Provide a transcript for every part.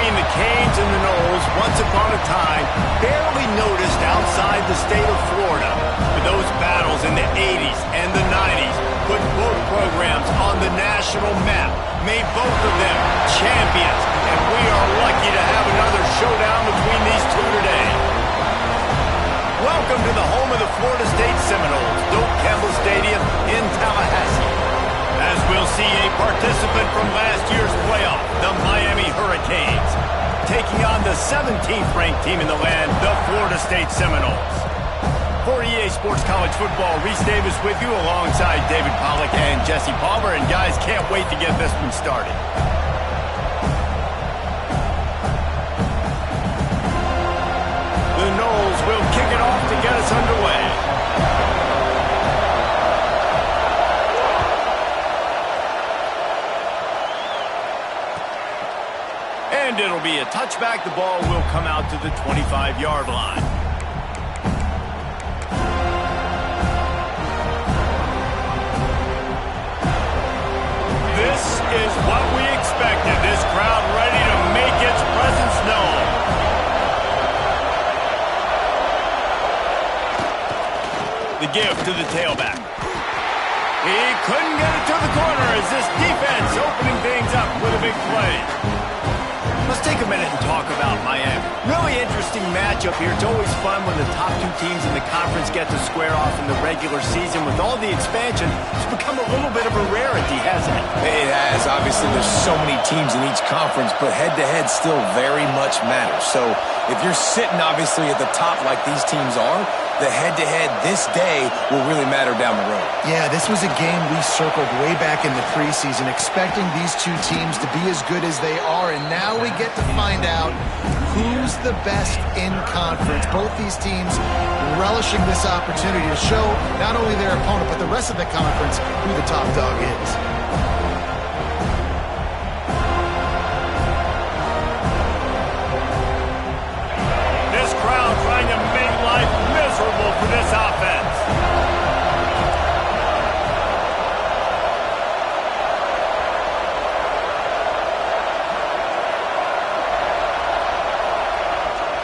between the Canes and the Noles, once upon a time, barely noticed outside the state of Florida. But those battles in the 80s and the 90s put both programs on the national map, made both of them champions, and we are lucky to have another showdown between these two today. Welcome to the home of the Florida State Seminoles, Doak Campbell Stadium in Tallahassee. As we'll see a participant from last year's playoff, the Miami Hurricanes, taking on the 17th ranked team in the land, the Florida State Seminoles. For EA Sports College Football, Reese Davis with you alongside David Pollack and Jesse Palmer. And guys, can't wait to get this one started. The Noles will kick it off to get us underway. And it'll be a touchback. The ball will come out to the 25-yard line. This is what we expected. This crowd ready to make its presence known. The give to the tailback. He couldn't get it to the corner as this defense opening things up with a big play. Let's take a minute and talk about Miami. Really interesting matchup here. It's always fun when the top two teams in the conference get to square off in the regular season. With all the expansion, it's become a little bit of a rarity, hasn't it? It has. Obviously, there's so many teams in each conference, but head-to-head still very much matters. So if you're sitting, obviously, at the top like these teams are, the head-to-head this day will really matter down the road. Yeah, this was a game we circled way back in the preseason, expecting these two teams to be as good as they are, and now we get to find out who's the best in conference. Both these teams relishing this opportunity to show not only their opponent, but the rest of the conference who the top dog is. This crowd trying to make life miserable for this offense.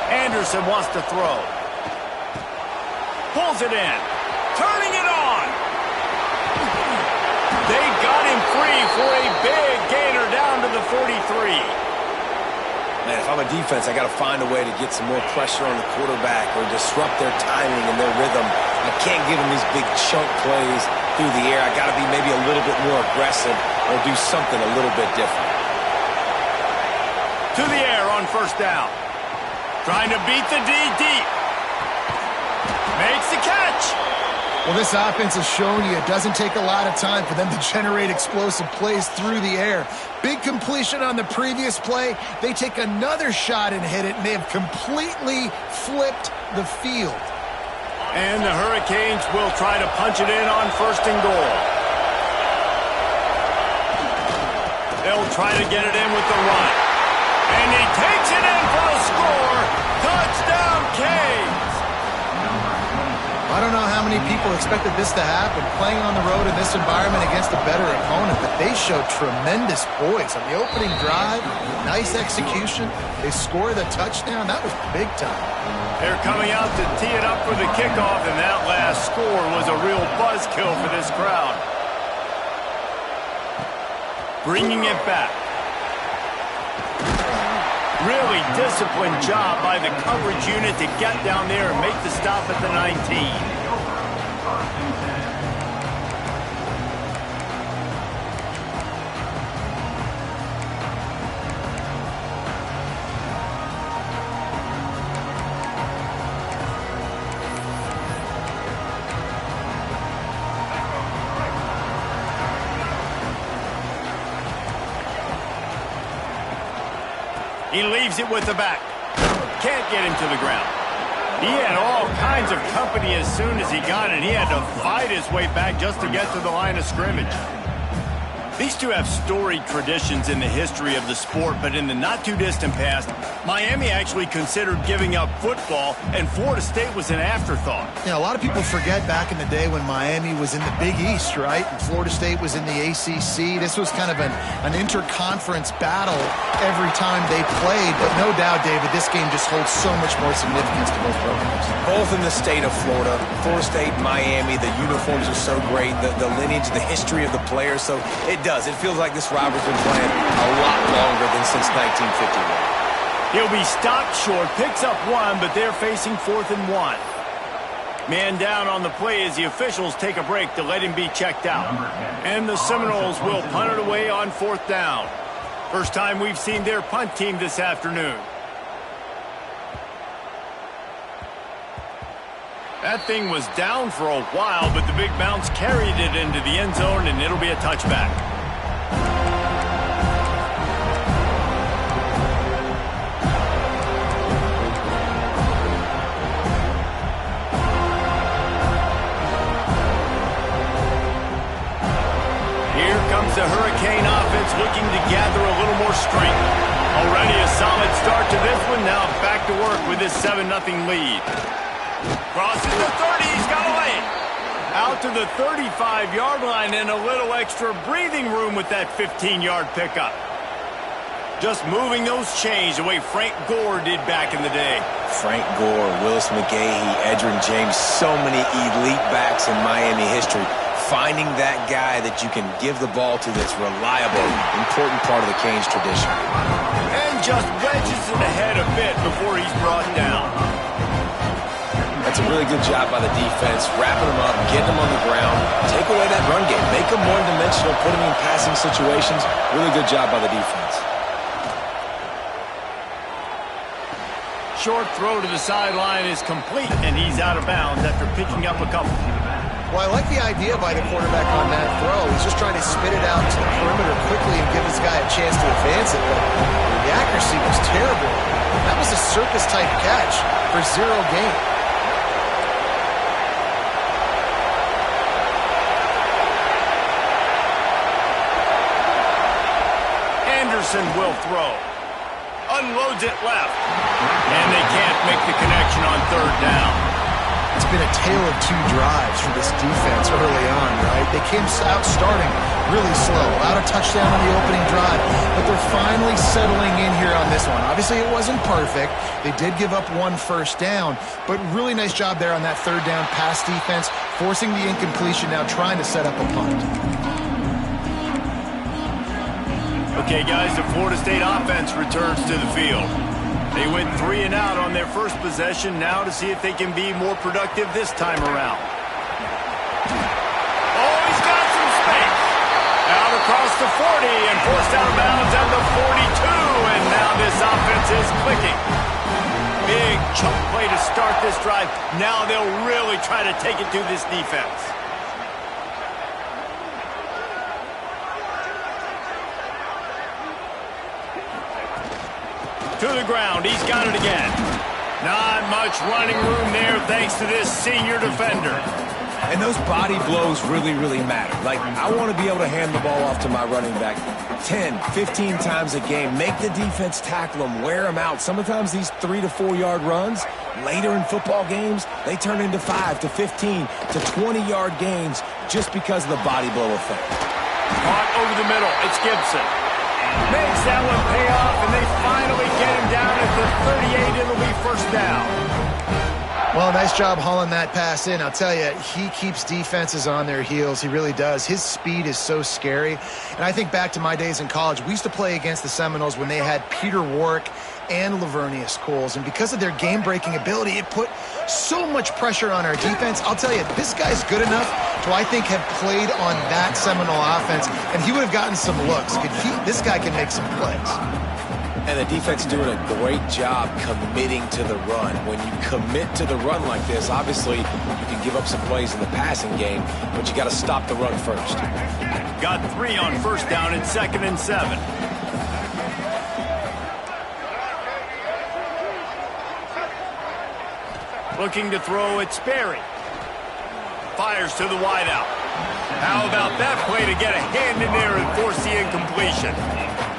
Anderson wants to throw. Pulls it in. Turning it on. They got him free for a big gainer down to the 43. Man, if I'm a defense, I got to find a way to get some more pressure on the quarterback or disrupt their timing and their rhythm. I can't give them these big chunk plays through the air. I got to be maybe a little bit more aggressive or do something a little bit different. To the air on first down. Trying to beat the D deep. Makes the catch. Well, this offense has shown you it doesn't take a lot of time for them to generate explosive plays through the air. Big completion on the previous play. They take another shot and hit it, and they have completely flipped the field. And the Hurricanes will try to punch it in on first and goal. They'll try to get it in with the run. And he takes it in for the score. Touchdown, Canes. I don't know how many people expected this to happen, playing on the road in this environment against a better opponent, but they showed tremendous poise. On the opening drive, nice execution. They score the touchdown. That was big time. They're coming out to tee it up for the kickoff, and that last score was a real buzzkill for this crowd. Bringing it back. Really disciplined job by the coverage unit to get down there and make the stop at the 19. He leaves it with the back. Can't get him to the ground. He had all kinds of company as soon as he got it. He had to fight his way back just to get to the line of scrimmage. These two have storied traditions in the history of the sport, but in the not-too-distant past, Miami actually considered giving up football, and Florida State was an afterthought. A lot of people forget back in the day when Miami was in the Big East, right? And Florida State was in the ACC. This was kind of an interconference battle every time they played, but no doubt, David, this game just holds so much more significance to both programs. Both in the state of Florida. Florida State, Miami, the uniforms are so great, the lineage, the history of the players, so it does. It feels like this rivalry's been playing a lot longer than since 1951. He'll be stopped short, picks up one, but they're facing 4th and 1. Man down on the play as the officials take a break to let him be checked out. And the Seminoles will punt it away on 4th down. First time we've seen their punt team this afternoon. That thing was down for a while, but the big bounce carried it into the end zone, and it'll be a touchback. Here comes the Hurricane offense looking to gather a little more strength. Already a solid start to this one. Now back to work with this 7-0 lead. Crosses the 30, he's got away. Out to the 35-yard line and a little extra breathing room with that 15-yard pickup. Just moving those chains the way Frank Gore did back in the day. Frank Gore, Willis McGahee, Edgerrin James, so many elite backs in Miami history. Finding that guy that you can give the ball to that's reliable, important part of the Canes tradition. And just wedges it ahead a bit before he's brought down. That's a really good job by the defense, wrapping them up, getting them on the ground, take away that run game, make them one-dimensional, put them in passing situations. Really good job by the defense. Short throw to the sideline is complete, and he's out of bounds after picking up a couple. Well, I like the idea by the quarterback on that throw. He's just trying to spit it out to the perimeter quickly and give this guy a chance to advance it, but the accuracy was terrible. That was a circus-type catch for 0 gain. Anderson will throw. Unloads it left. And they can't make the connection on 3rd down. It's been a tale of 2 drives for this defense early on, right? They came out starting really slow, allowed a touchdown on the opening drive, but they're finally settling in here on this one. Obviously, it wasn't perfect. They did give up 1 first down, but really nice job there on that 3rd down pass defense, forcing the incompletion, now trying to set up a punt. Okay, guys, the Florida State offense returns to the field. They went 3 and out on their first possession, now to see if they can be more productive this time around. Oh, he's got some space. Out across the 40 and forced out of bounds at the 42, and now this offense is clicking. Big chunk play to start this drive. Now they'll really try to take it to this defense. To the ground, he's got it again. Not much running room there thanks to this senior defender. And those body blows really, really matter. Like, I want to be able to hand the ball off to my running back 10, 15 times a game. Make the defense tackle them, wear them out. Sometimes these 3 to 4 yard runs, later in football games, they turn into 5 to 15 to 20-yard gains just because of the body blow effect. Caught over the middle. It's Gibson. Makes that one pay off, and they finally get him down at the 38. It'll be 1st down. Well, nice job hauling that pass in. I'll tell you, he keeps defenses on their heels. He really does. His speed is so scary. And I think back to my days in college. We used to play against the Seminoles when they had Peter Warrick and Lavernius Coles. And because of their game-breaking ability, it put so much pressure on our defense. I'll tell you, this guy's good enough to, I think, have played on that Seminole offense, and he would have gotten some looks. This guy can make some plays. And the defense doing a great job committing to the run. When you commit to the run like this, obviously you can give up some plays in the passing game, but you got to stop the run first. Got 3 on 1st down and 2nd and 7. Looking to throw, it's Sperry. Fires to the wideout. How about that play to get a hand in there and force the incompletion?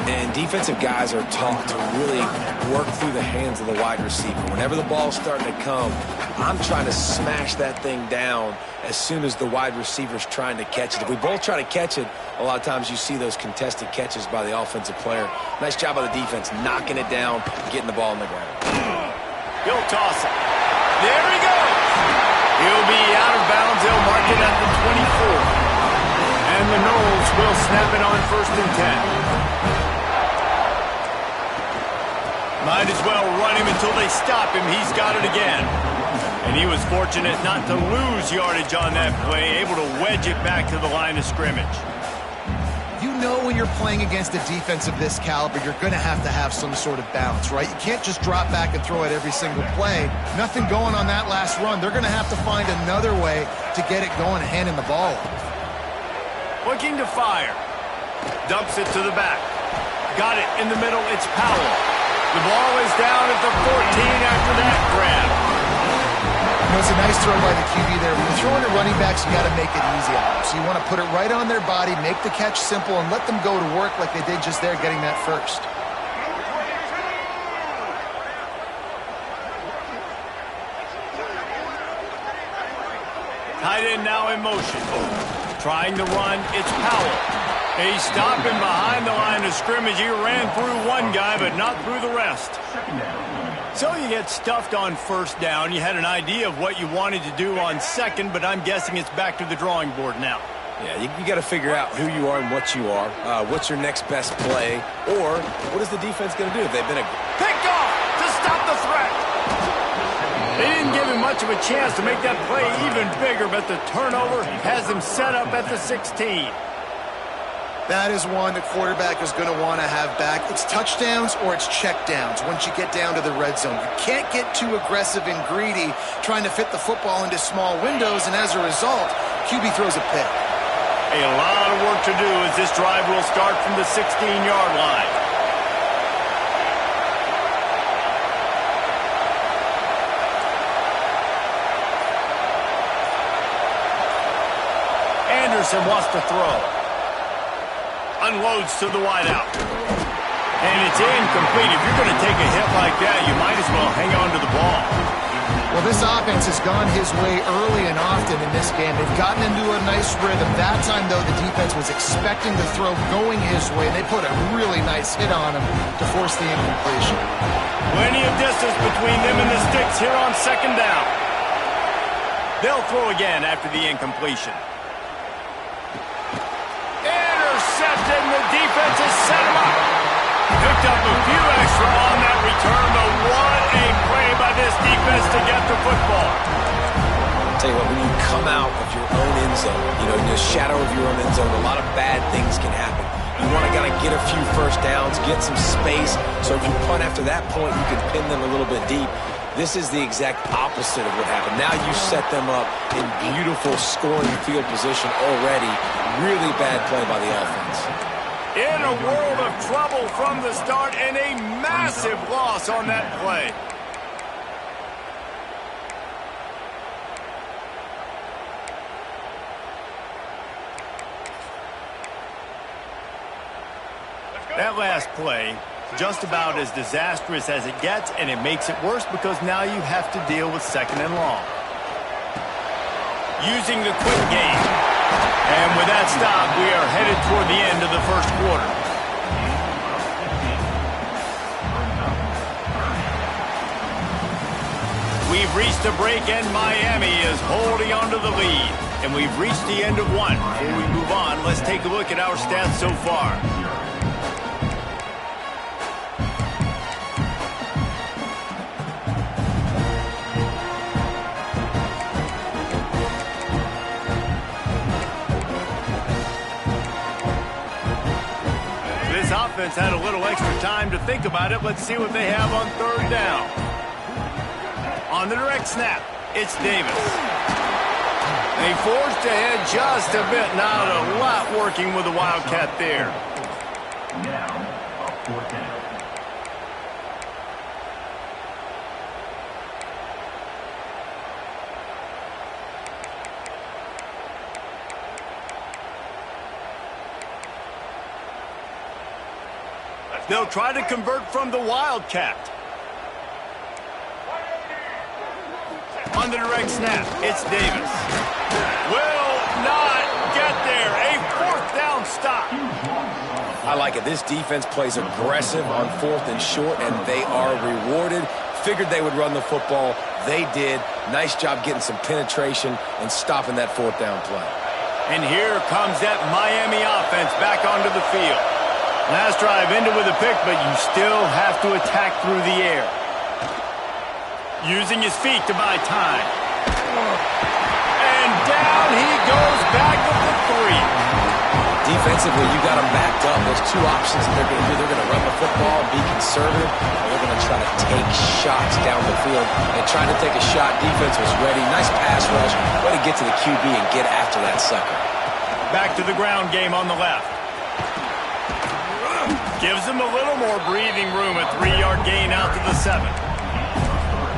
And defensive guys are taught to really work through the hands of the wide receiver. Whenever the ball's starting to come, I'm trying to smash that thing down as soon as the wide receiver's trying to catch it. If we both try to catch it, a lot of times you see those contested catches by the offensive player. Nice job by the defense, knocking it down, getting the ball on the ground. He'll toss it. There he goes. He'll be out of bounds. They'll mark it at the 24. And the Noles will snap it on 1st and 10. Might as well run him until they stop him. He's got it again. And he was fortunate not to lose yardage on that play, able to wedge it back to the line of scrimmage. You know when you're playing against a defense of this caliber, you're going to have some sort of balance, right? You can't just drop back and throw it every single play. Nothing going on that last run. They're going to have to find another way to get it going and handing the ball off. Looking to fire. Dumps it to the back. Got it in the middle. It's Powell. The ball is down at the 14 after that grab. You know, it's a nice throw by the QB there. When you're throwing to running backs, you got to make it easy on them. So you want to put it right on their body, make the catch simple, and let them go to work like they did just there, getting that first. Tight end now in motion. Trying to run, it's Powell. He's stopping behind the line of scrimmage. He ran through one guy, but not through the rest. So you get stuffed on 1st down. You had an idea of what you wanted to do on 2nd, but I'm guessing it's back to the drawing board now. Yeah, you got to figure out who you are and what you are. What's your next best play? Or what is the defense going to do if they've been picked off to stop the threat. They didn't give him much of a chance to make that play even bigger, but the turnover has him set up at the 16. That is one the quarterback is going to want to have back. It's touchdowns or it's checkdowns once you get down to the red zone. You can't get too aggressive and greedy trying to fit the football into small windows, and as a result, QB throws a pick. A lot of work to do as this drive will start from the 16-yard line. Anderson wants to throw. Unloads to the wideout. And it's incomplete. If you're going to take a hit like that, you might as well hang on to the ball. Well, this offense has gone his way early and often in this game. They've gotten into a nice rhythm. That time, though, the defense was expecting the throw going his way, and they put a really nice hit on him to force the incompletion. Plenty of distance between them and the sticks here on 2nd down. They'll throw again after the incompletion. Intercepted, and the defense has set him up. Picked up a few extra on that return, but what a play by this defense to get the football. Tell you what, when you come out of your own end zone, in the shadow of your own end zone, a lot of bad things can happen. You want to get a few 1st downs, get some space, so if you punt after that point, you can pin them a little bit deep. This is the exact opposite of what happened. Now you set them up in beautiful scoring field position already. Really bad play by the offense. In a world of trouble from the start, and a massive loss on that play. That last play, just about as disastrous as it gets, and it makes it worse because now you have to deal with 2nd and long. Using the quick game. And with that stop, we are headed toward the end of the 1st quarter. We've reached a break, and Miami is holding on to the lead. And we've reached the end of one. Before we move on, let's take a look at our stats so far. Offense had a little extra time to think about it. Let's see what they have on 3rd down. On the direct snap, it's Davis. They forced ahead just a bit. Not a lot working with the Wildcat there. They'll try to convert from the Wildcat. On the direct snap, it's Davis. Will not get there. A fourth down stop. I like it. This defense plays aggressive on 4th and short, and they are rewarded. Figured they would run the football. They did. Nice job getting some penetration and stopping that 4th down play. And here comes that Miami offense back onto the field. Last drive ended with a pick, but you still have to attack through the air. Using his feet to buy time. And down he goes back at the 3. Defensively, you got them backed up. There's two options that they're going to do. They're going to run the football, be conservative, or they're going to try to take shots down the field. And trying to take a shot, defense was ready. Nice pass rush. Way to get to the QB and get after that sucker. Back to the ground game on the left. Gives him a little more breathing room. A 3-yard gain out to the 7.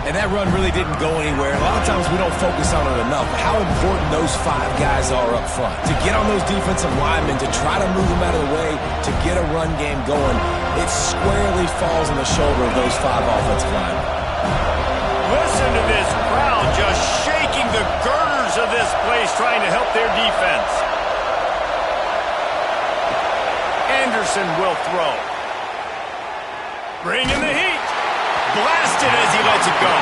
And that run really didn't go anywhere. A lot of times we don't focus on it enough. How important those 5 guys are up front. To get on those defensive linemen, to try to move them out of the way, to get a run game going, it squarely falls on the shoulder of those 5 offensive linemen. Listen to this crowd just shaking the girders of this place, trying to help their defense. Anderson will throw. Bring in the heat. Blasted as he lets it go.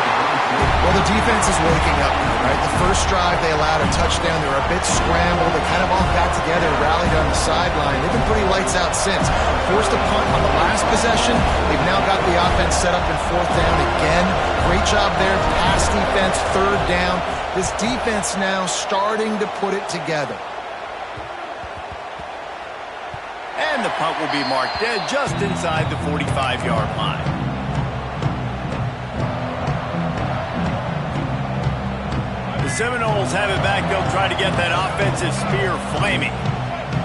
Well, the defense is waking up now, right? The first drive, they allowed a touchdown. They were a bit scrambled. They kind of all got together, rallied on the sideline. They've been pretty lights out since. Forced a punt on the last possession. They've now got the offense set up in 4th down again. Great job there. Pass defense, 3rd down. This defense now starting to put it together. And the punt will be marked dead just inside the 45-yard line. The Seminoles have it back. They'll try to get that offensive spear flaming.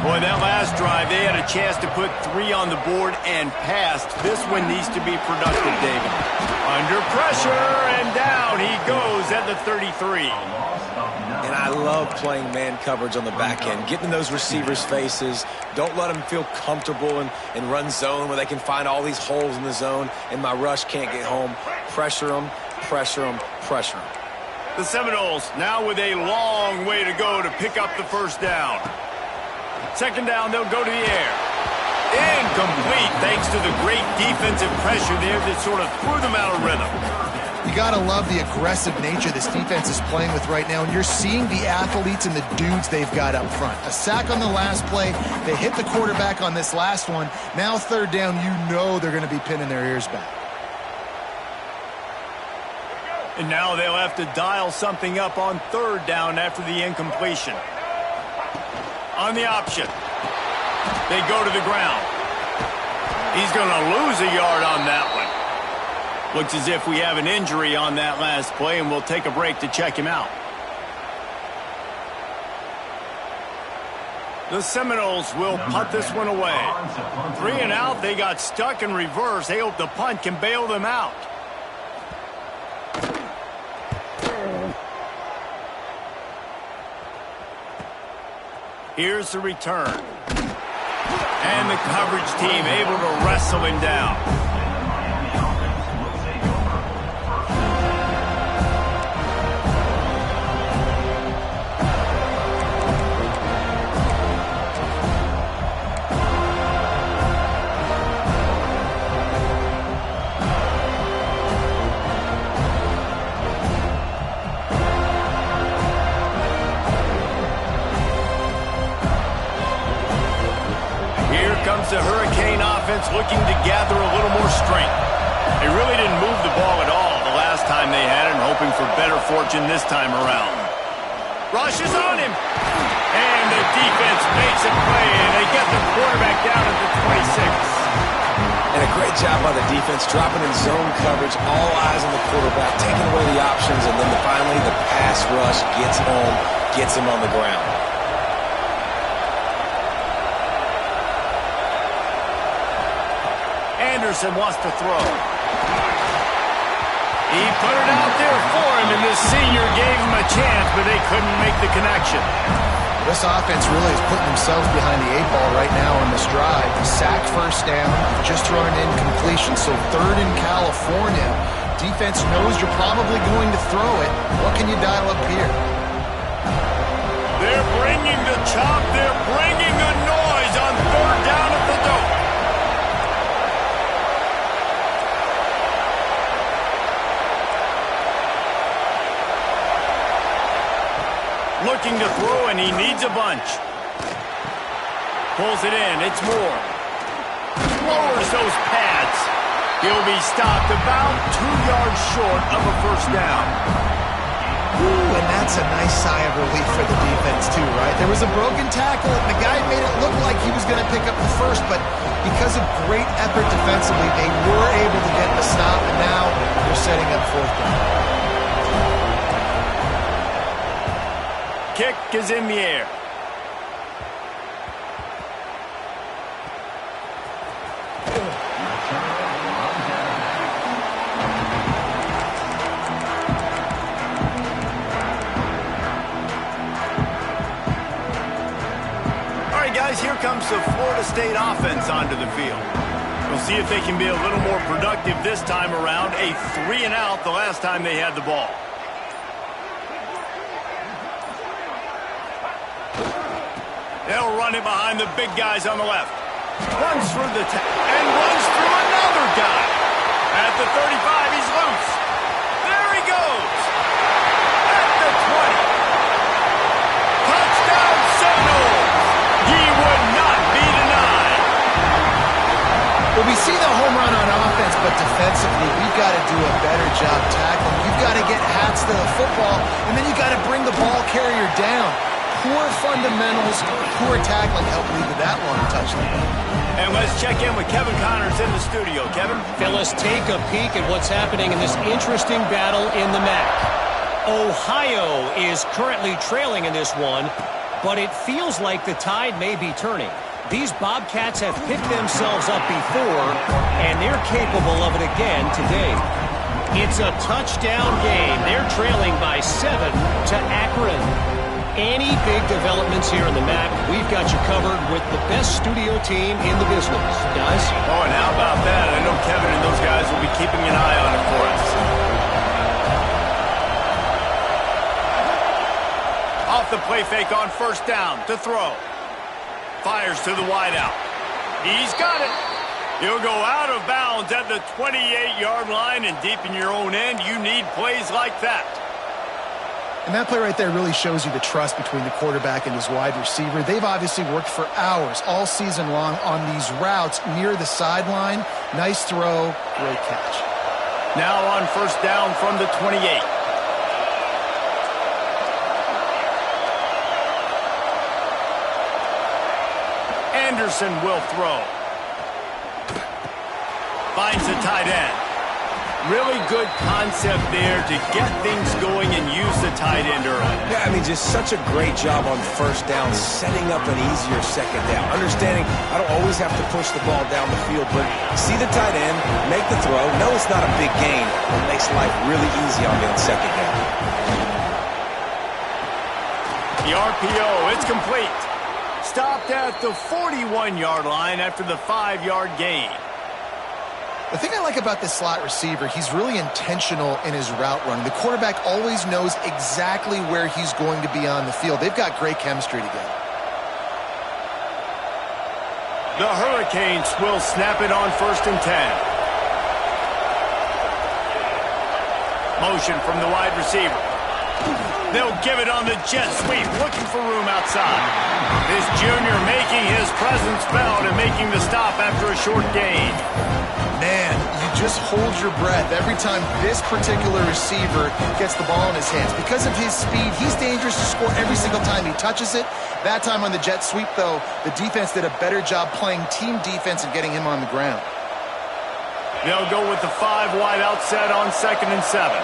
Boy, that last drive, they had a chance to put 3 on the board and passed. This one needs to be productive, David. Under pressure, and down he goes at the 33. And I love playing man coverage on the back end, getting in those receivers' faces. Don't let them feel comfortable and run zone where they can find all these holes in the zone and my rush can't get home. Pressure them, pressure them, pressure them. The Seminoles now with a long way to go to pick up the first down. 2nd down, they'll go to the air. Incomplete, thanks to the great defensive pressure there that sort of threw them out of rhythm. You got to love the aggressive nature this defense is playing with right now, and you're seeing the athletes and the dudes they've got up front. A sack on the last play. They hit the quarterback on this last one. Now 3rd down, you know they're going to be pinning their ears back. And now they'll have to dial something up on 3rd down after the incompletion. On the option. They go to the ground. He's going to lose a yard on that one. Looks as if we have an injury on that last play, and we'll take a break to check him out. The Seminoles will punt this one away. 3 and out, they got stuck in reverse. They hope the punt can bail them out. Here's the return. And the coverage team able to wrestle him down. The Hurricane offense looking to gather a little more strength. They really didn't move the ball at all the last time they had it, and hoping for better fortune this time around. Rush is on him. And the defense makes a play, and they get the quarterback down at the 26. And a great job by the defense, dropping in zone coverage, all eyes on the quarterback, taking away the options, and then finally the pass rush gets home, gets him on the ground. Anderson wants to throw. He put it out there for him, and this senior gave him a chance, but they couldn't make the connection. This offense really is putting themselves behind the 8 ball right now on this drive. Sack first down, just thrown in completion, so 3rd in California. Defense knows you're probably going to throw it. What can you dial up here? They're bringing the chop. They're bringing the noise on 3rd down at the dope. Looking to throw, and he needs a bunch. Pulls it in. It's Moore. Lowers those pads. He'll be stopped about 2 yards short of a first down. Ooh, and that's a nice sigh of relief for the defense too, right? There was a broken tackle, and the guy made it look like he was going to pick up the first, but because of great effort defensively, they were able to get the stop, and now they're setting up 4th down. Kick is in the air. All right, guys, here comes the Florida State offense onto the field. We'll see if they can be a little more productive this time around. A 3-and-out the last time they had the ball. They'll run it behind the big guys on the left. Runs through the and runs through another guy. At the 35, he's loose. There he goes. At the 20. Touchdown Seminoles. He would not be denied. Well, we see the home run on offense, but defensively, we've got to do a better job tackling. You've got to get hats to the football, and then you've got to bring the ball carrier down. Poor fundamentals, poor tackling helped lead to that long touchdown. And let's check in with Kevin Connors in the studio. Kevin? Phyllis, take a peek at what's happening in this interesting battle in the MAC. Ohio is currently trailing in this one, but it feels like the tide may be turning. These Bobcats have picked themselves up before, and they're capable of it again today. It's a touchdown game. They're trailing by 7 to Akron. Any big developments here in the MAC, we've got you covered with the best studio team in the business. Guys? Oh, and how about that? I know Kevin and those guys will be keeping an eye on it for us. Off the play fake on 1st down to throw. Fires to the wideout. He's got it. He'll go out of bounds at the 28-yard line, and deep in your own end, you need plays like that. And that play right there really shows you the trust between the quarterback and his wide receiver. They've obviously worked for hours all season long on these routes near the sideline. Nice throw, great catch. Now on 1st down from the 28. Anderson will throw. Finds the tight end. Really good concept there to get things going and use the tight end early. Yeah, I mean, just such a great job on 1st down, setting up an easier 2nd down. Understanding I don't always have to push the ball down the field, but see the tight end, make the throw. No, it's not a big gain, but it makes life really easy on me on 2nd down. The RPO, it's complete. Stopped at the 41-yard line after the 5-yard gain. The thing I like about this slot receiver, he's really intentional in his route running. The quarterback always knows exactly where he's going to be on the field. They've got great chemistry together. The Hurricanes will snap it on 1st and 10. Motion from the wide receiver. They'll give it on the jet sweep, looking for room outside. This junior making his presence felt and making the stop after a short gain. Man, you just hold your breath every time this particular receiver gets the ball in his hands. Because of his speed, he's dangerous to score every single time he touches it. That time on the jet sweep, though, the defense did a better job playing team defense and getting him on the ground. They'll go with the 5 wide out set on 2nd and 7.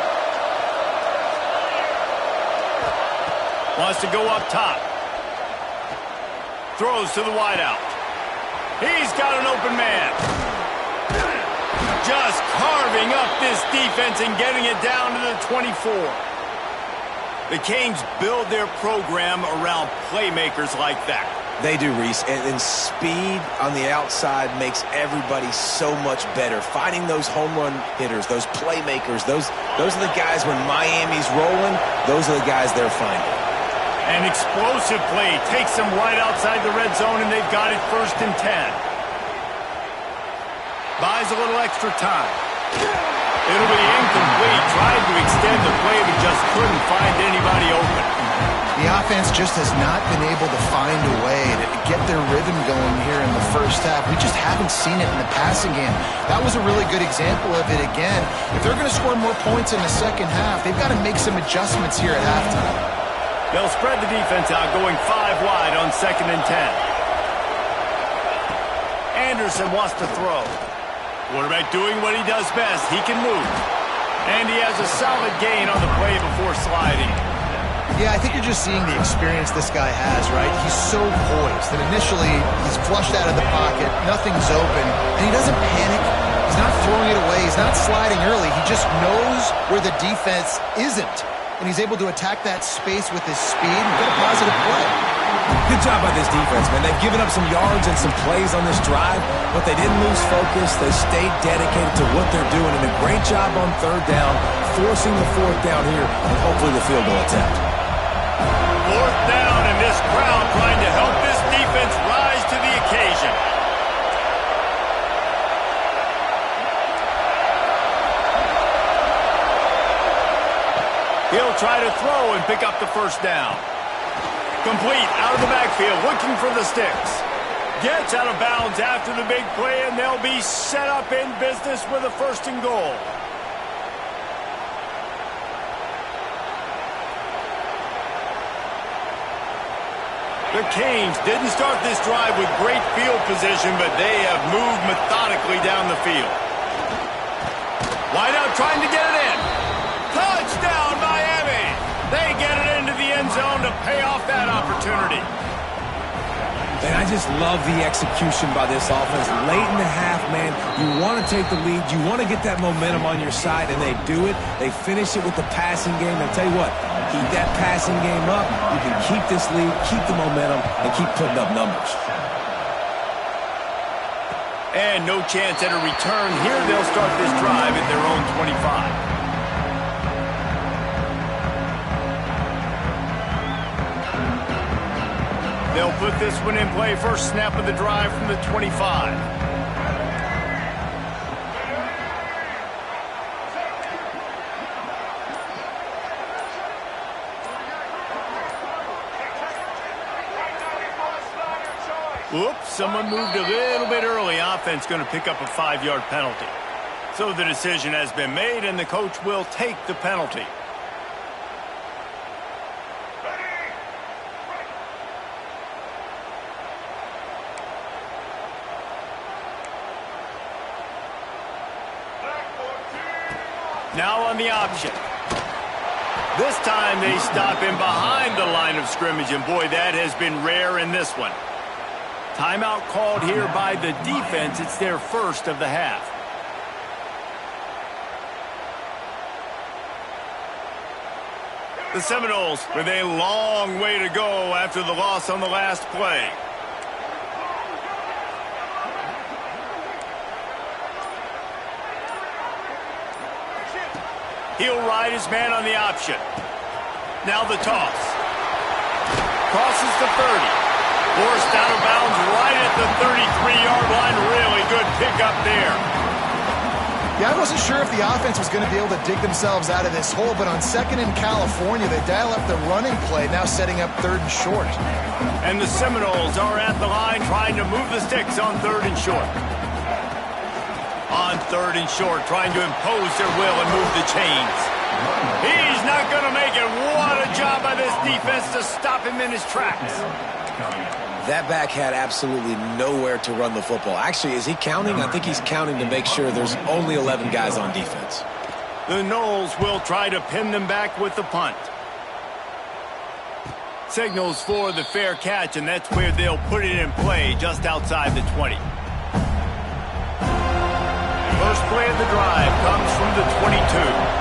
Wants to go up top. Throws to the wideout. He's got an open man. Just carving up this defense and getting it down to the 24. The Canes build their program around playmakers like that. They do, Reese, and speed on the outside makes everybody so much better. Finding those home run hitters, those playmakers, those are the guys when Miami's rolling, those are the guys they're finding. An explosive play takes them right outside the red zone, and they've got it 1st and 10. Buys a little extra time. It'll be incomplete. Tried to extend the play, but just couldn't find anybody open. The offense just has not been able to find a way to get their rhythm going here in the first half. We just haven't seen it in the passing game. That was a really good example of it again. If they're going to score more points in the second half, they've got to make some adjustments here at halftime. They'll spread the defense out, going 5 wide on 2nd and 10. Anderson wants to throw. Quarterback doing what he does best. He can move. And he has a solid gain on the play before sliding. Yeah, I think you're just seeing the experience this guy has, right? He's so poised that initially he's flushed out of the pocket, nothing's open, and he doesn't panic. He's not throwing it away. He's not sliding early. He just knows where the defense isn't, and he's able to attack that space with his speed and get a positive play. Good job by this defense, man. They've given up some yards and some plays on this drive, but they didn't lose focus. They stayed dedicated to what they're doing, and a great job on 3rd down, forcing the 4th down here, and hopefully the field goal attempt. 4th down, and this crowd trying to help this defense rise to the occasion. He'll try to throw and pick up the 1st down. Complete out of the backfield, looking for the sticks. Gets out of bounds after the big play, and they'll be set up in business with a 1st and goal. The Canes didn't start this drive with great field position, but they have moved methodically down the field. Wide out trying to get it in. Touchdown, Miami! They get it into the end zone to pay off that opportunity. And I just love the execution by this offense. Late in the half, man, you want to take the lead. You want to get that momentum on your side, and they do it. They finish it with the passing game. And I'll tell you what, keep that passing game up. You can keep this lead, keep the momentum, and keep putting up numbers. And no chance at a return here. They'll start this drive at their own 25. They'll put this one in play. First snap of the drive from the 25. Whoops, someone moved a little bit early. Offense going to pick up a 5-yard penalty. So the decision has been made, and the coach will take the penalty. Now on the option. This time they stop him behind the line of scrimmage, and boy, that has been rare in this one. Timeout called here by the defense. It's their 1st of the half. The Seminoles with a long way to go after the loss on the last play. He'll ride his man on the option. Now the toss. Crosses the 30. Forced out of bounds right at the 33-yard line. Really good pickup there. Yeah, I wasn't sure if the offense was going to be able to dig themselves out of this hole, but on 2nd and California, they dial up the running play, now setting up 3rd and short. And the Seminoles are at the line trying to move the sticks on 3rd and short. On 3rd and short, trying to impose their will and move the chains. He's not going to make it. What a job by this defense to stop him in his tracks. That back had absolutely nowhere to run the football. Actually, is he counting? I think he's counting to make sure there's only 11 guys on defense. The Noles will try to pin them back with the punt. Signals for the fair catch, and that's where they'll put it in play just outside the 20. First play of the drive comes from the 22.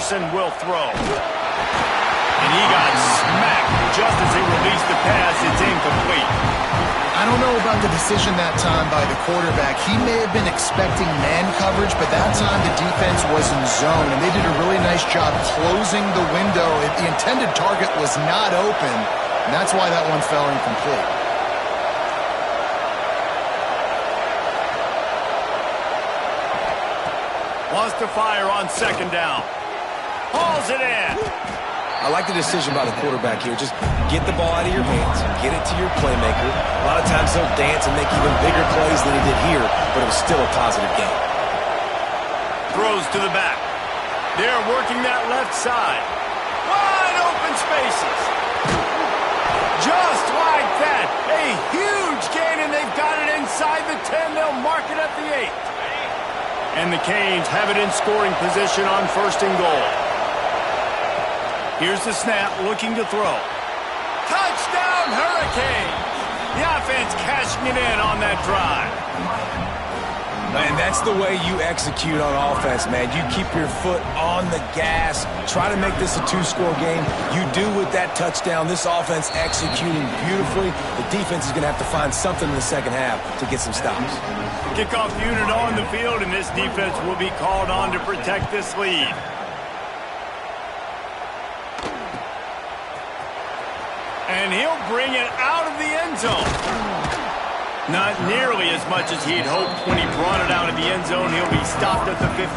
Jefferson will throw. And he got smacked just as he released the pass. It's incomplete. I don't know about the decision that time by the quarterback. He may have been expecting man coverage, but that time the defense was in zone, and they did a really nice job closing the window. The intended target was not open, and that's why that one fell incomplete. Wants to fire on second down. Hauls it in. I like the decision by the quarterback here. Just get the ball out of your hands, get it to your playmaker. A lot of times he'll dance and make even bigger plays than he did here, but it was still a positive game. Throws to the back. They're working that left side. Wide open spaces. Just like that. A huge gain, and they've got it inside the 10. They'll mark it at the 8. And the Canes have it in scoring position on 1st and goal. Here's the snap, looking to throw. Touchdown, Hurricanes! The offense cashing it in on that drive. And that's the way you execute on offense, man. You keep your foot on the gas. Try to make this a 2-score game. You do with that touchdown. This offense executing beautifully. The defense is going to have to find something in the second half to get some stops. Kickoff unit on the field, and this defense will be called on to protect this lead. And he'll bring it out of the end zone. Not nearly as much as he'd hoped when he brought it out of the end zone. He'll be stopped at the 15.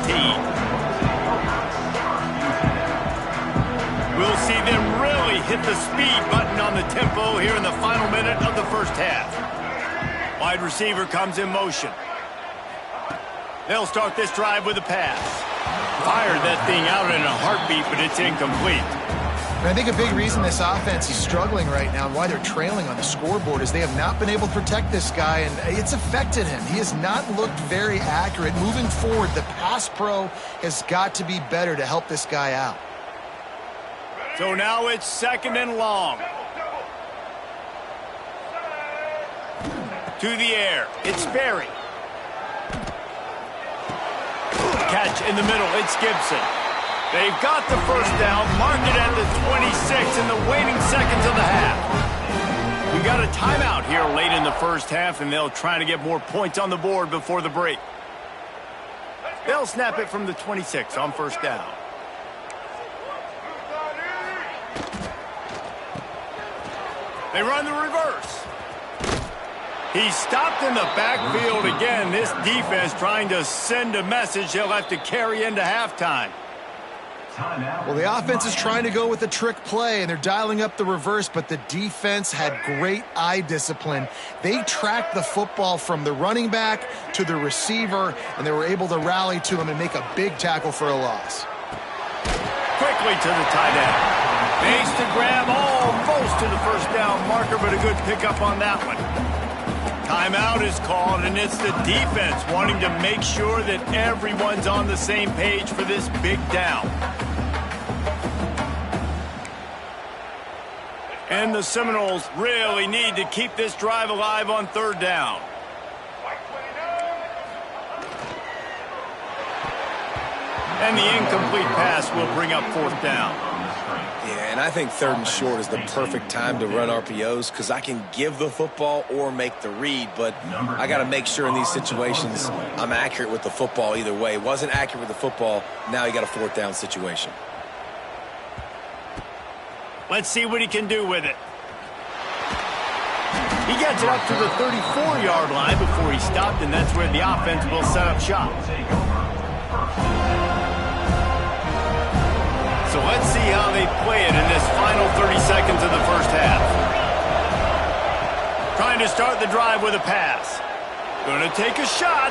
We'll see them really hit the speed button on the tempo here in the final minute of the first half. Wide receiver comes in motion. They'll start this drive with a pass. Fired that thing out in a heartbeat, but it's incomplete. And I think a big reason this offense is struggling right now and why they're trailing on the scoreboard is they have not been able to protect this guy, and it's affected him. He has not looked very accurate. Moving forward, the pass pro has got to be better to help this guy out. So now it's 2nd and long. To the air. It's Sperry. Catch in the middle. It's Gibson. They've got the first down, mark it at the 26 in the waning seconds of the half. We got a timeout here late in the first half, and they'll try to get more points on the board before the break. They'll snap it from the 26 on 1st down. They run the reverse. He's stopped in the backfield again. This defense trying to send a message they'll have to carry into halftime. Well, the offense is trying to go with a trick play, and they're dialing up the reverse, but the defense had great eye discipline. They tracked the football from the running back to the receiver, and they were able to rally to him and make a big tackle for a loss. Quickly to the tight end. Makes the grab almost to the first down marker, but a good pickup on that one. Timeout is called, and it's the defense wanting to make sure that everyone's on the same page for this big down. And the Seminoles really need to keep this drive alive on 3rd down. And the incomplete pass will bring up 4th down. Yeah, and I think 3rd and short is the perfect time to run RPOs because I can give the football or make the read, but I got to make sure in these situations I'm accurate with the football either way. Wasn't accurate with the football, now you got a 4th down situation. Let's see what he can do with it. He gets it up to the 34-yard line before he stopped, and that's where the offense will set up shop. So let's see how they play it in this final 30 seconds of the first half. Trying to start the drive with a pass. Going to take a shot.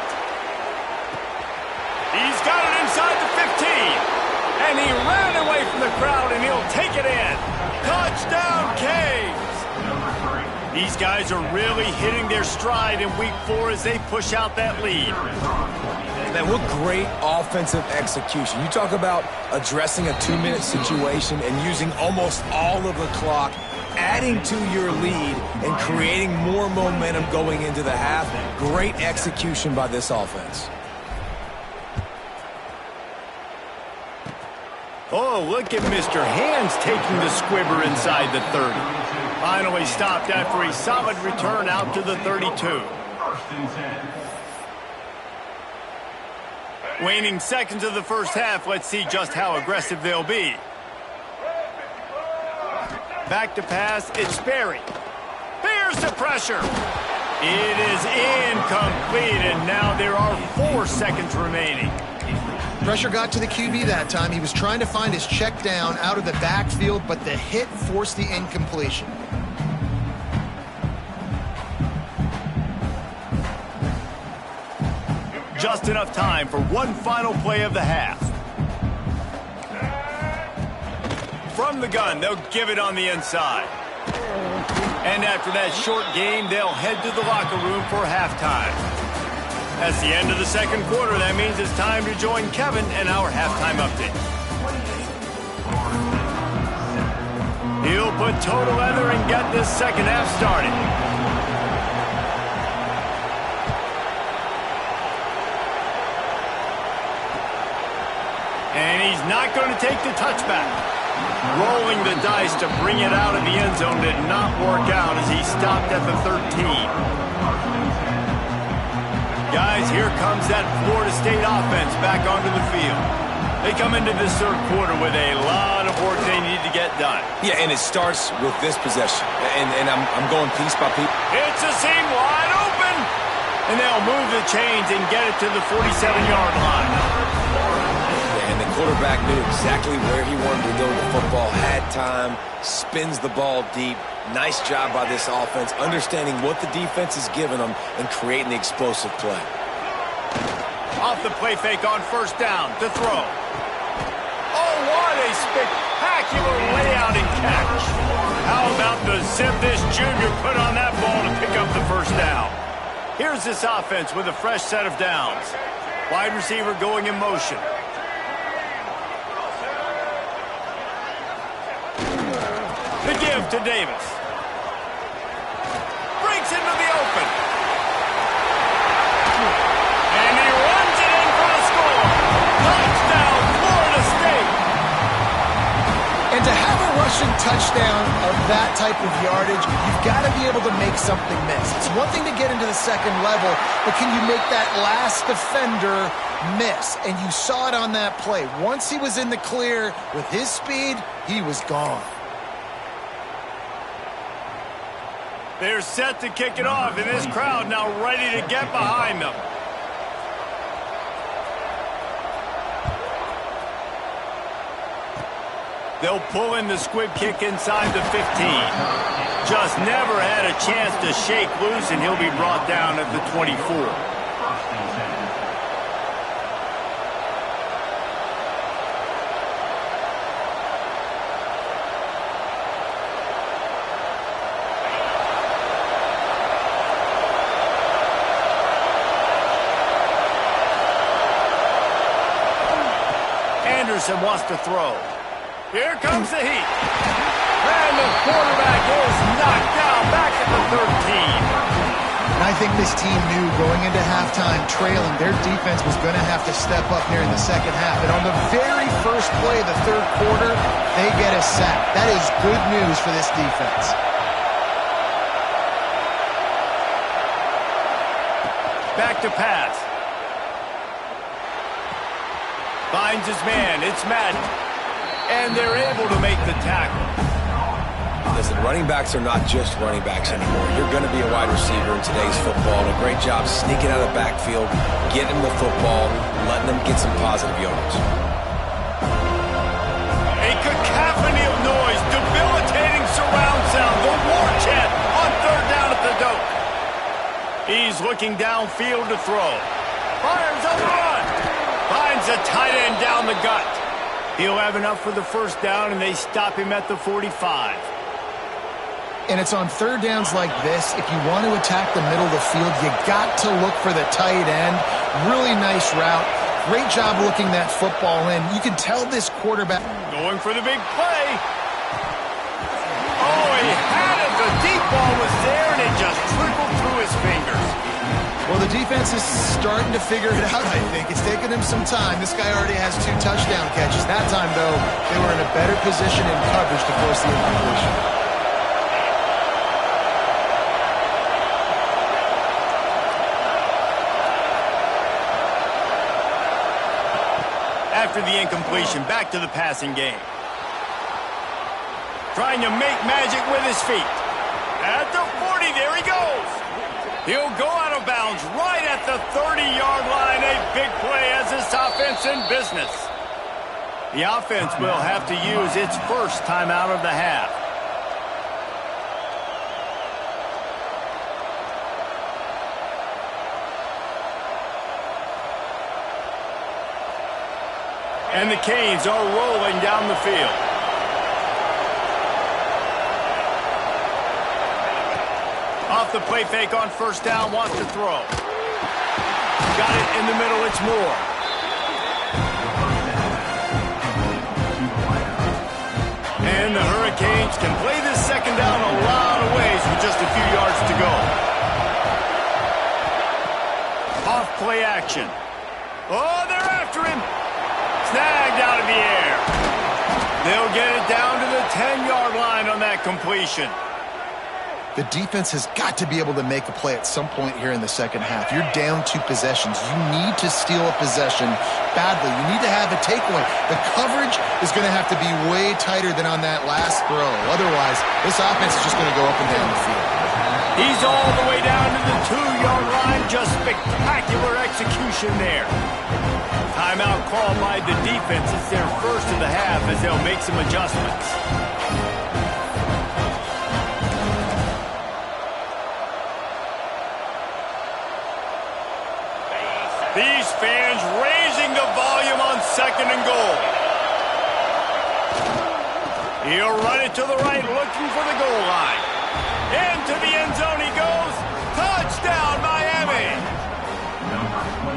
He's got it inside the 15. And he ran away from the crowd, and he'll take it in. Touchdown, Canes! These guys are really hitting their stride in week 4 as they push out that lead. Man, what great offensive execution. You talk about addressing a 2-minute situation and using almost all of the clock, adding to your lead and creating more momentum going into the half. Great execution by this offense. Oh, look at Mr. Hands taking the squibber inside the 30. Finally stopped after a solid return out to the 32. Waning seconds of the first half, let's see just how aggressive they'll be. Back to pass, it's Sperry. There's the pressure. It is incomplete, and now there are 4 seconds remaining. Pressure got to the QB that time. He was trying to find his check down out of the backfield, but the hit forced the incompletion. Just enough time for one final play of the half. From the gun, they'll give it on the inside. And after that short game, they'll head to the locker room for halftime. That's the end of the second quarter. That means it's time to join Kevin and our halftime update. He'll put total leather and get this second half started. And he's not going to take the touchback. Rolling the dice to bring it out of the end zone did not work out as he stopped at the 13. Guys, here comes that Florida State offense back onto the field. They come into this third quarter with a lot of work they need to get done. Yeah, and it starts with this possession. And I'm going piece by piece. It's a seam wide open. And they'll move the chains and get it to the 47-yard line. And the quarterback knew exactly where he wanted to go with the football, had time, spins the ball deep. Nice job by this offense, understanding what the defense is giving them and creating the explosive play. Off the play fake on first down to throw. Oh, what a spectacular layout and catch. How about the zip this junior put on that ball to pick up the first down? Here's this offense with a fresh set of downs. Wide receiver going in motion. The give to Davis. Breaks into the open. And he runs it in for the score. Touchdown, Florida State. And to have a rushing touchdown of that type of yardage, you've got to be able to make something miss. It's one thing to get into the second level, but can you make that last defender miss? And you saw it on that play. Once he was in the clear with his speed, he was gone. They're set to kick it off, and this crowd now ready to get behind them. They'll pull in the squib kick inside the 15. Just never had a chance to shake loose, and he'll be brought down at the 24. Anderson wants to throw. Here comes the heat. And the quarterback is knocked down back at the 13. And I think this team knew going into halftime trailing, their defense was going to have to step up here in the second half. And on the very first play of the third quarter, they get a sack. That is good news for this defense. Back to pass. Finds his man. It's Madden. And they're able to make the tackle. Listen, running backs are not just running backs anymore. You're going to be a wide receiver in today's football. And a great job sneaking out of the backfield, getting the football, letting them get some positive yardage. A cacophony of noise, debilitating surround sound, the war chant on third down at the dope. He's looking downfield to throw. Fires on the run. Finds a tight end down the gut. He'll have enough for the first down, and they stop him at the 45. And it's on third downs like this, if you want to attack the middle of the field, you got to look for the tight end. Really nice route. Great job looking that football in. You can tell this quarterback. Going for the big play. Oh, he had it. The deep ball was there, and it just trickled through his fingers. Well, the defense is starting to figure it out, I think. It's taken them some time. This guy already has 2 touchdown catches. That time, though, they were in a better position in coverage to force the incompletion. After the incompletion, back to the passing game. Trying to make magic with his feet. At the 40, there he goes. He'll go out of bounds right at the 30-yard line. A big play as this offense in business. The offense will have to use its first timeout of the half. And the Canes are rolling down the field. Off the play fake on first down, wants to throw. Got it in the middle, it's Moore. And the Hurricanes can play this second down a lot of ways with just a few yards to go. Off play action. Oh, they're after him. Snagged out of the air. They'll get it down to the 10-yard line on that completion. The defense has got to be able to make a play at some point here in the second half. You're down 2 possessions. You need to steal a possession badly. You need to have a takeaway. The coverage is going to have to be way tighter than on that last throw. Otherwise, this offense is just going to go up and down the field. He's all the way down to the 2-yard line. Just spectacular execution there. Timeout called by the defense. It's their first of the half as they'll make some adjustments. These fans raising the volume on second and goal. He'll run it to the right, looking for the goal line. Into the end zone he goes. Touchdown, Miami!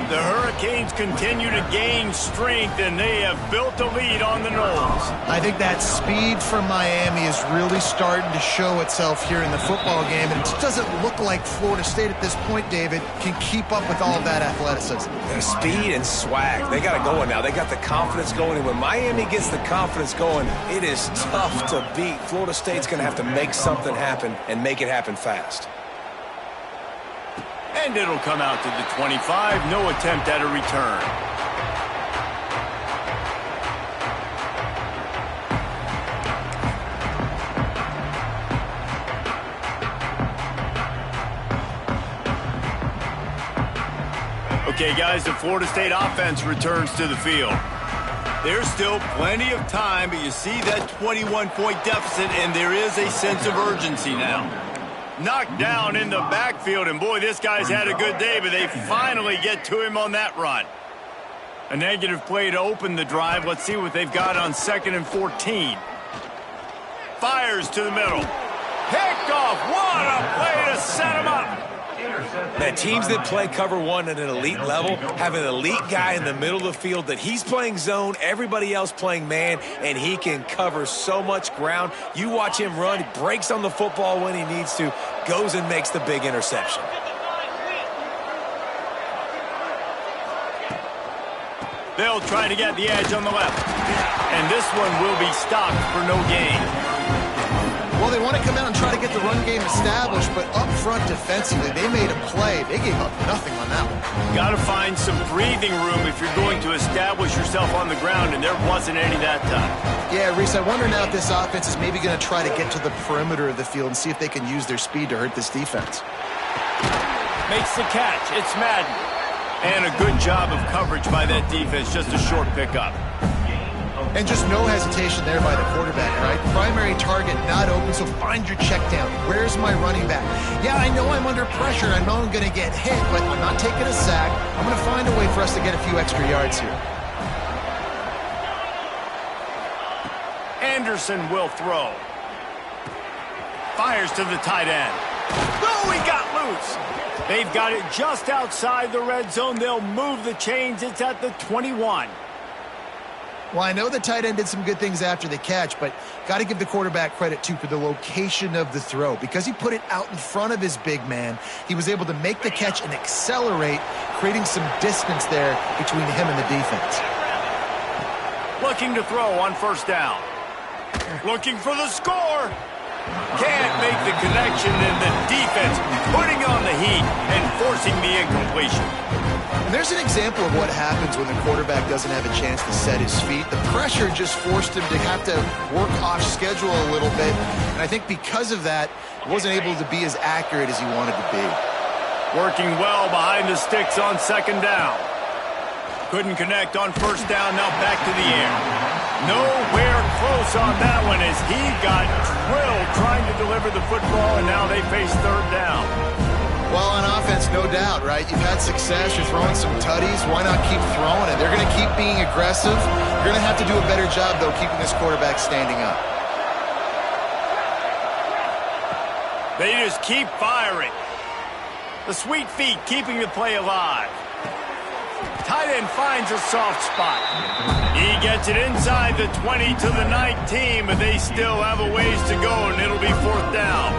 The Hurricanes continue to gain strength, and they have built a lead on the Noles. I think that speed from Miami is really starting to show itself here in the football game, and it just doesn't look like Florida State at this point, David, can keep up with all of that athleticism. Their speed and swag, they got it going now. They got the confidence going, and when Miami gets the confidence going, it is tough to beat. Florida State's going to have to make something happen and make it happen fast. And it'll come out to the 25. No attempt at a return. Okay, guys, the Florida State offense returns to the field. There's still plenty of time, but you see that 21-point deficit, and there is a sense of urgency now. Knocked down in the backfield, and boy, this guy's had a good day, but they finally get to him on that run. A negative play to open the drive. Let's see what they've got on 2nd and 14. Fires to the middle. Picked off. What a play to set him up. Man, teams that play cover one at an elite level have an elite guy in the middle of the field that he's playing zone, everybody else playing man, and he can cover so much ground. You watch him run, he breaks on the football when he needs to, goes and makes the big interception. They'll try to get the edge on the left. And this one will be stopped for no gain. Well, they want to come out and try to get the run game established, but up front defensively, they made a play. They gave up nothing on that one. Got to find some breathing room if you're going to establish yourself on the ground, and there wasn't any that time. Yeah, Reese, I wonder now if this offense is maybe going to try to get to the perimeter of the field and see if they can use their speed to hurt this defense. Makes the catch. It's Madden. And a good job of coverage by that defense. Just a short pickup. And just no hesitation there by the quarterback, right? Primary target not open, so find your check down. Where's my running back? Yeah, I know I'm under pressure. I know I'm going to get hit, but I'm not taking a sack. I'm going to find a way for us to get a few extra yards here. Anderson will throw. Fires to the tight end. Oh, he got loose. They've got it just outside the red zone. They'll move the chains. It's at the 21. Well, I know the tight end did some good things after the catch, but got to give the quarterback credit, too, for the location of the throw. Because he put it out in front of his big man, he was able to make the catch and accelerate, creating some distance there between him and the defense. Looking to throw on first down. Looking for the score. Can't make the connection, and the defense putting on the heat and forcing the incompletion. And there's an example of what happens when the quarterback doesn't have a chance to set his feet. The pressure just forced him to have to work off schedule a little bit. And I think because of that, he wasn't able to be as accurate as he wanted to be. Working well behind the sticks on second down. Couldn't connect on first down, now back to the air. Nowhere close on that one as he got drilled trying to deliver the football, and now they face third down. Well, on offense, no doubt, right? You've had success. You're throwing some tutties. Why not keep throwing it? They're going to keep being aggressive. You're going to have to do a better job, though, keeping this quarterback standing up. They just keep firing. The sweet feet keeping the play alive. Tight end finds a soft spot. He gets it inside the 20 to the 19, but they still have a ways to go, and it'll be fourth down.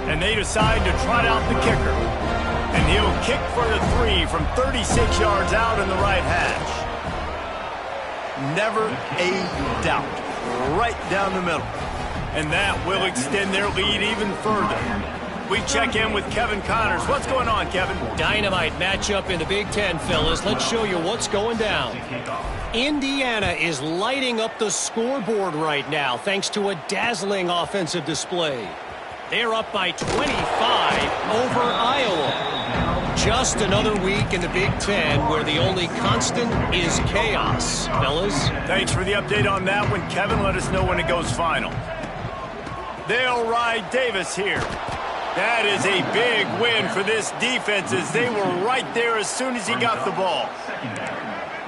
And they decide to trot out the kicker. And he'll kick for the 3 from 36 yards out in the right hash. Never a doubt. Right down the middle. And that will extend their lead even further. We check in with Kevin Connors. What's going on, Kevin? Dynamite matchup in the Big Ten, fellas. Let's show you what's going down. Indiana is lighting up the scoreboard right now thanks to a dazzling offensive display. They're up by 25 over Iowa. Just another week in the Big Ten where the only constant is chaos, fellas. Thanks for the update on that one, Kevin. Let us know when it goes final. They'll ride Davis here. That is a big win for this defense as they were right there as soon as he got the ball.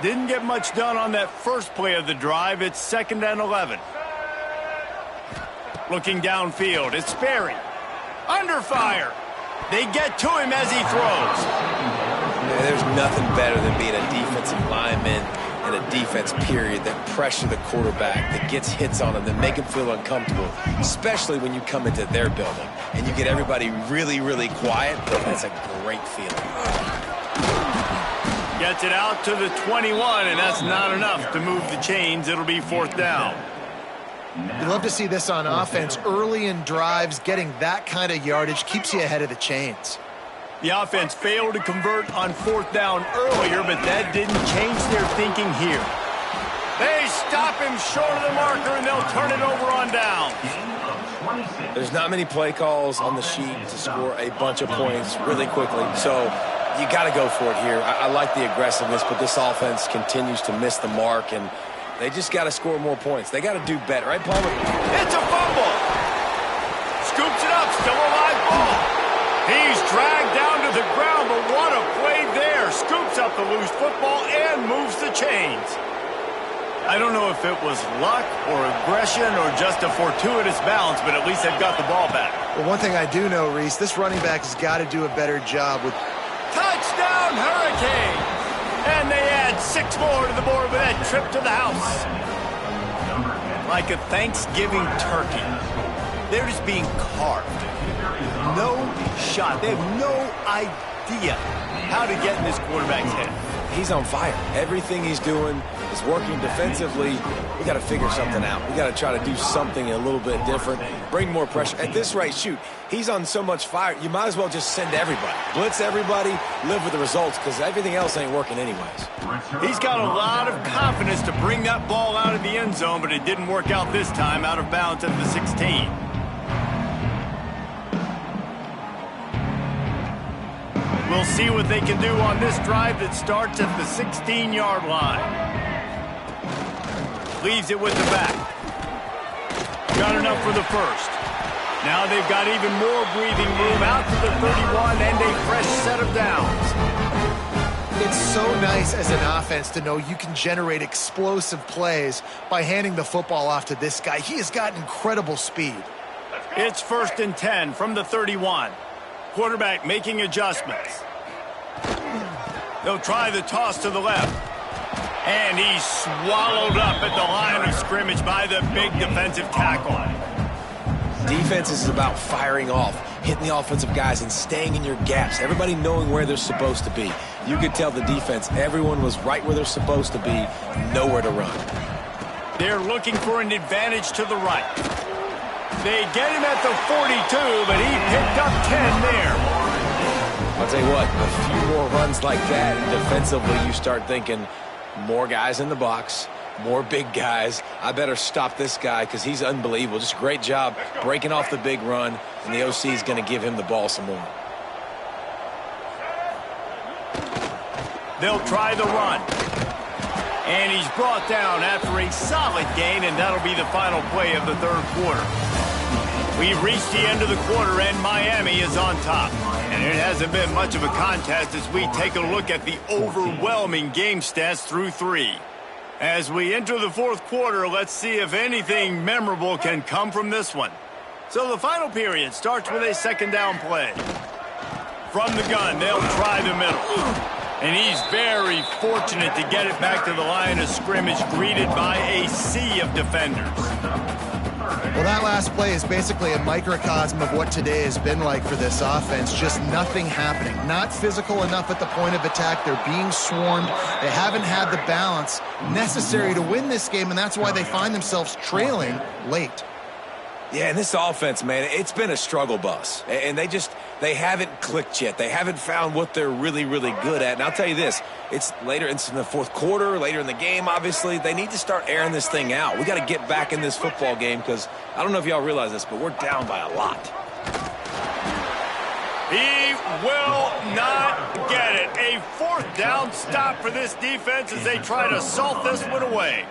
Didn't get much done on that first play of the drive. It's 2nd and 11. Looking downfield, it's Sperry. Under fire. They get to him as he throws. Yeah, there's nothing better than being a defensive lineman and a defense period that pressure the quarterback, that gets hits on him, that make him feel uncomfortable, especially when you come into their building and you get everybody really, really quiet. That's a great feeling. Gets it out to the 21, and that's not enough to move the chains. It'll be fourth down. You love to see this on offense. Early in drives, getting that kind of yardage keeps you ahead of the chains. The offense failed to convert on fourth down earlier, but that didn't change their thinking here. They stop him short of the marker, and they'll turn it over on down. There's not many play calls on the sheet to score a bunch of points really quickly, so you got to go for it here. I like the aggressiveness, but this offense continues to miss the mark, and they just got to score more points. They got to do better, right, Palmer? It's a fumble. Scoops it up, still a live ball. He's dragged down to the ground, but what a play there. Scoops up the loose football and moves the chains. I don't know if it was luck or aggression or just a fortuitous balance, but at least they've got the ball back. Well, one thing I do know, Reese, this running back has got to do a better job with... Touchdown, Hurricane! And they add 6 more to the board with that trip to the house. Like a Thanksgiving turkey. They're just being carved. No shot. They have no idea how to get in this quarterback's head. He's on fire. Everything he's doing is working defensively. We got to figure something out. We got to try to do something a little bit different. Bring more pressure. At this rate, shoot, he's on so much fire, you might as well just send everybody. Blitz everybody, live with the results, because everything else ain't working anyways. He's got a lot of confidence to bring that ball out of the end zone, but it didn't work out this time, out of bounds at the 16. We'll see what they can do on this drive that starts at the 16-yard line. Leaves it with the back. Got enough for the first. Now they've got even more breathing room out to the 31 and a fresh set of downs. It's so nice as an offense to know you can generate explosive plays by handing the football off to this guy. He has got incredible speed. It's 1st and 10 from the 31. Quarterback making adjustments. They'll try the toss to the left. And he's swallowed up at the line of scrimmage by the big defensive tackle. Defense is about firing off, hitting the offensive guys, and staying in your gaps. Everybody knowing where they're supposed to be. You could tell the defense, everyone was right where they're supposed to be, nowhere to run. They're looking for an advantage to the right. They get him at the 42, but he picked up 10 there. I'll tell you what, a few more runs like that, and defensively you start thinking, more guys in the box, more big guys. I better stop this guy because he's unbelievable. Just a great job breaking off the big run, and the OC is going to give him the ball some more. They'll try the run. And he's brought down after a solid gain, and that'll be the final play of the third quarter. We've reached the end of the quarter, and Miami is on top. And it hasn't been much of a contest as we take a look at the overwhelming game stats through 3. As we enter the fourth quarter, let's see if anything memorable can come from this one. So the final period starts with a second down play. From the gun, they'll try the middle. And he's very fortunate to get it back to the line of scrimmage, greeted by a sea of defenders. Well, that last play is basically a microcosm of what today has been like for this offense. Just nothing happening. Not physical enough at the point of attack. They're being swarmed. They haven't had the balance necessary to win this game, and that's why they find themselves trailing late. Yeah, and this offense, man, it's been a struggle bus. And they haven't clicked yet. They haven't found what they're really, really good at. And I'll tell you this, it's in the fourth quarter, later in the game, obviously. They need to start airing this thing out. We got to get back in this football game because I don't know if y'all realize this, but we're down by a lot. He will not get it. A fourth down stop for this defense as they try to salt this one away.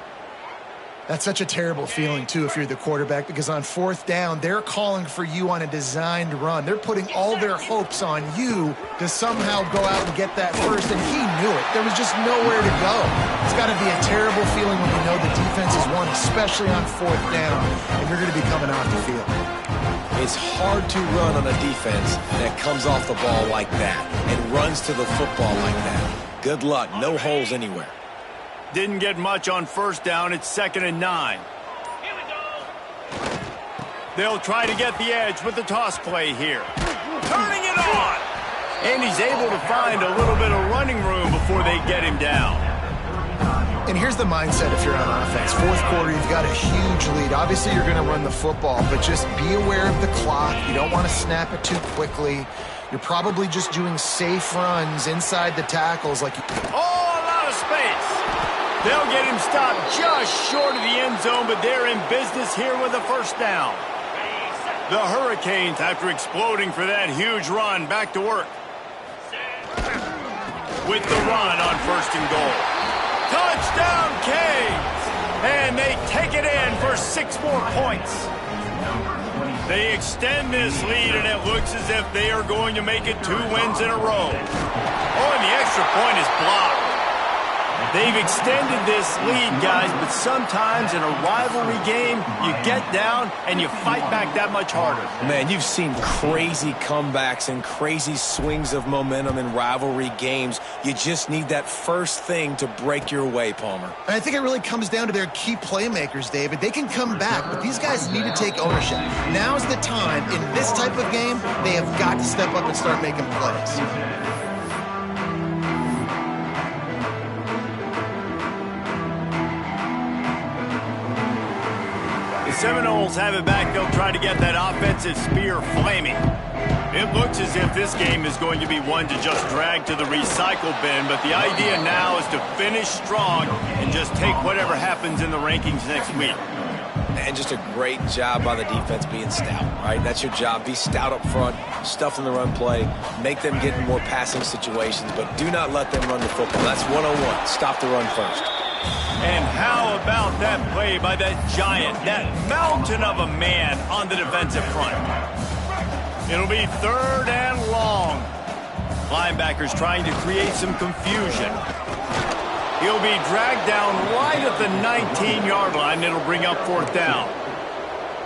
That's such a terrible feeling, too, if you're the quarterback, because on fourth down, they're calling for you on a designed run. They're putting all their hopes on you to somehow go out and get that first, and he knew it. There was just nowhere to go. It's got to be a terrible feeling when you know the defense is won, especially on fourth down, and you're going to be coming off the field. It's hard to run on a defense that comes off the ball like that and runs to the football like that. Good luck. No holes anywhere. Didn't get much on first down. It's 2nd and 9. They'll try to get the edge with the toss play here. Turning it on! And he's able to find a little bit of running room before they get him down. And here's the mindset if you're on offense. Fourth quarter, you've got a huge lead. Obviously, you're going to run the football, but just be aware of the clock. You don't want to snap it too quickly. You're probably just doing safe runs inside the tackles. Oh, a lot of space. They'll get him stopped just short of the end zone, but they're in business here with a first down. The Hurricanes, after exploding for that huge run, back to work. With the run on 1st and goal. Touchdown, Canes! And they take it in for 6 more points. They extend this lead, and it looks as if they are going to make it 2 wins in a row. Oh, and the extra point is blocked. They've extended this lead, guys, but sometimes in a rivalry game, you get down and you fight back that much harder. Man, you've seen crazy comebacks and crazy swings of momentum in rivalry games. You just need that first thing to break your way, Palmer. And I think it really comes down to their key playmakers, David. They can come back, but these guys need to take ownership. Now's the time. In this type of game, they have got to step up and start making plays. Seminoles have it back. They'll try to get that offensive spear flaming. It looks as if this game is going to be one to just drag to the recycle bin, but the idea now is to finish strong and just take whatever happens in the rankings next week. And just a great job by the defense being stout, right? That's your job. Be stout up front, stuff in the run play, make them get in more passing situations, but do not let them run the football. That's 101. Stop the run first. And how about that play by that giant, that mountain of a man on the defensive front? It'll be 3rd and long. Linebackers trying to create some confusion. He'll be dragged down right at the 19-yard line. It'll bring up 4th down.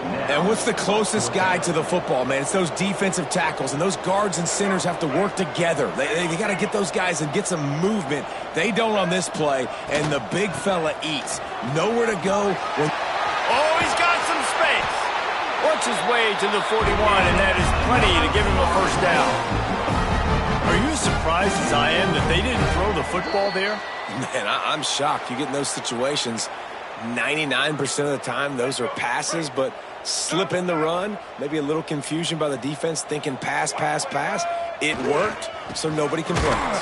And what's the closest guy to the football, man? It's those defensive tackles, and those guards and centers have to work together. They got to get those guys and get some movement. They don't on this play, and the big fella eats. Nowhere to go. Oh, he's got some space. Works his way to the 41, and that is plenty to give him a first down. Are you as surprised as I am that they didn't throw the football there? Man, I'm shocked. You get in those situations, 99% of the time, those are passes, but slip in the run, maybe a little confusion by the defense, thinking pass, pass, pass. It worked, so nobody complains.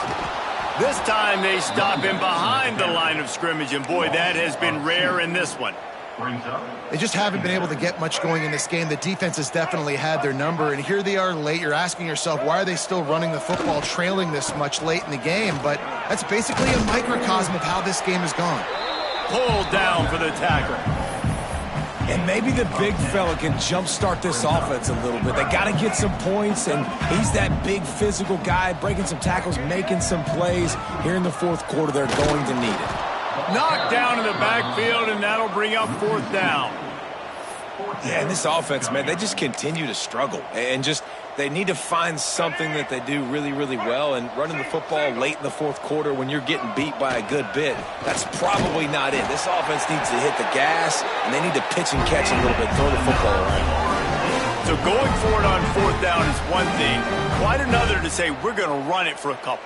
This time they stop him behind the line of scrimmage, and boy, that has been rare in this one. They just haven't been able to get much going in this game. The defense has definitely had their number, and here they are late. You're asking yourself, why are they still running the football, trailing this much late in the game? But that's basically a microcosm of how this game has gone. Pulled down for the tackle. And maybe the big fella can jumpstart this offense a little bit. They got to get some points, and he's that big physical guy, breaking some tackles, making some plays. Here in the fourth quarter, they're going to need it. Knocked down in the backfield, and that'll bring up fourth down. Yeah, and this offense, man, they just continue to struggle. And just they need to find something that they do really, really well. And running the football late in the fourth quarter when you're getting beat by a good bit, that's probably not it. This offense needs to hit the gas, and they need to pitch and catch a little bit, throw the football around. So going for it on fourth down is one thing. Quite another to say we're going to run it for a couple.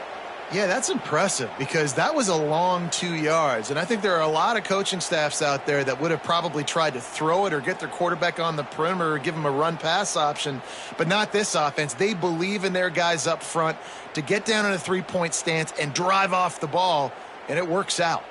Yeah, that's impressive because that was a long 2 yards. And I think there are a lot of coaching staffs out there that would have probably tried to throw it or get their quarterback on the perimeter or give him a run-pass option, but not this offense. They believe in their guys up front to get down in a three-point stance and drive off the ball, and it works out.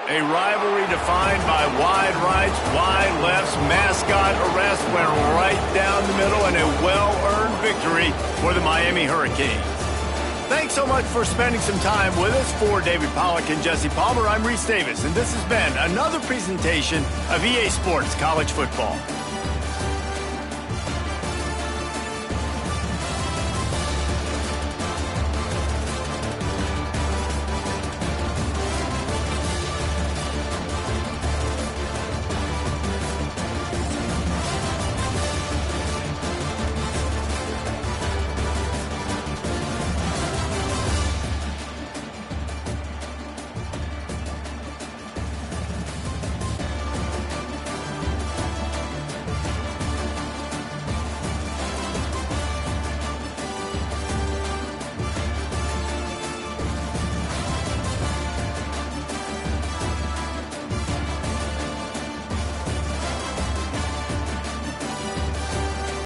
A rivalry defined by wide rights, wide lefts, mascot arrest went right down the middle, and a well-earned victory for the Miami Hurricanes. Thanks so much for spending some time with us. For David Pollack and Jesse Palmer, I'm Reese Davis, and this has been another presentation of EA Sports College Football.